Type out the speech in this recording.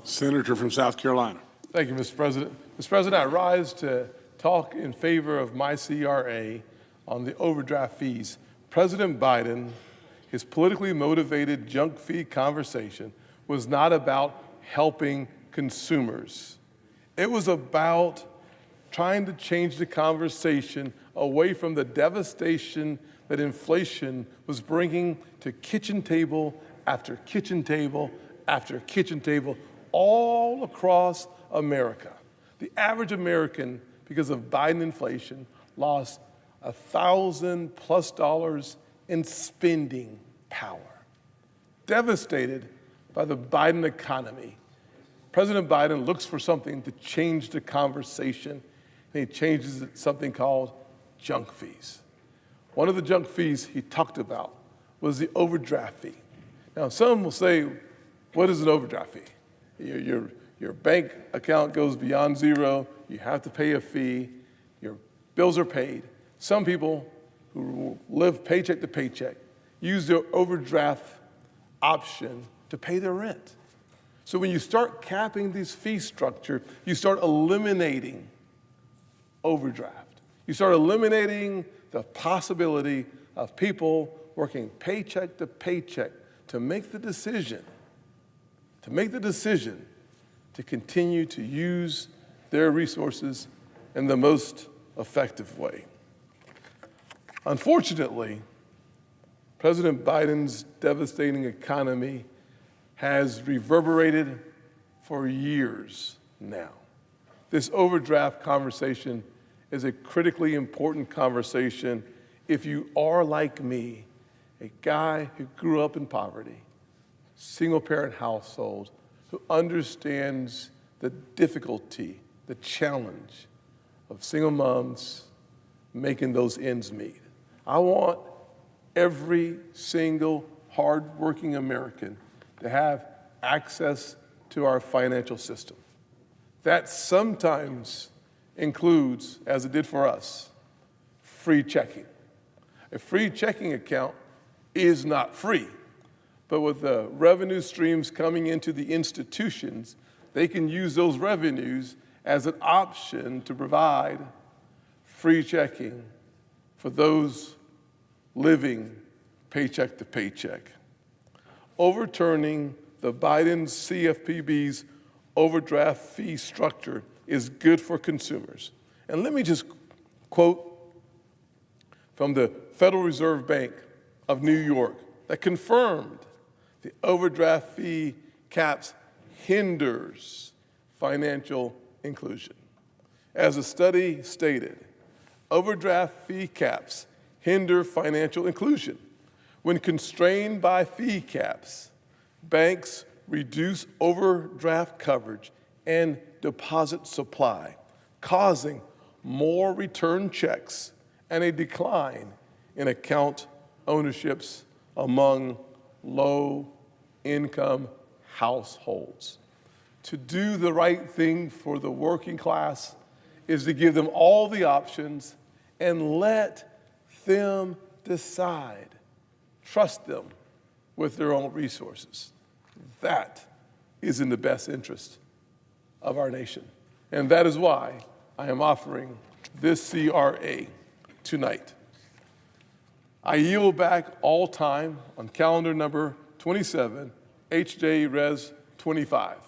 Senator from South Carolina. Thank you, Mr. President. Mr. President, I rise to talk in favor of my CRA on the overdraft fees. President Biden, his politically motivated junk fee conversation was not about helping consumers. It was about trying to change the conversation away from the devastation that inflation was bringing to kitchen table after kitchen table after kitchen table all across America. The average American, because of Bidenflation, lost $1,000+ in spending power. Devastated by the Biden economy, President Biden looks for something to change the conversation, and he changes it to something called junk fees. One of the junk fees he talked about was the overdraft fee. Now, some will say, what is an overdraft fee? Your bank account goes beyond zero, you have to pay a fee, your bills are paid. Some people who live paycheck to paycheck use their overdraft option to pay their rent. So when you start capping this fee structure, you start eliminating overdraft. You start eliminating the possibility of people working paycheck to paycheck to make the decision to continue to use their resources in the most effective way. Unfortunately, President Biden's devastating economy has reverberated for years now. This overdraft conversation is a critically important conversation if you are like me, a guy who grew up in poverty, single-parent household, who understands the difficulty, the challenge of single moms making those ends meet. I want every single hardworking American to have access to our financial system. That sometimes includes, as it did for us, free checking. A free checking account is not free, but with the revenue streams coming into the institutions, they can use those revenues as an option to provide free checking for those living paycheck to paycheck. Overturning the Biden CFPB's overdraft fee structure is good for consumers. And let me just quote from the Federal Reserve Bank of New York that confirmed the overdraft fee caps hinders financial inclusion. As the study stated, overdraft fee caps hinder financial inclusion. When constrained by fee caps, banks reduce overdraft coverage and deposit supply, causing more return checks and a decline in account ownerships among low-income households. To do the right thing for the working class is to give them all the options and let them decide. Trust them with their own resources. That is in the best interest of our nation. And that is why I am offering this CRA tonight. I yield back all time on calendar number 27, HJ Res 25.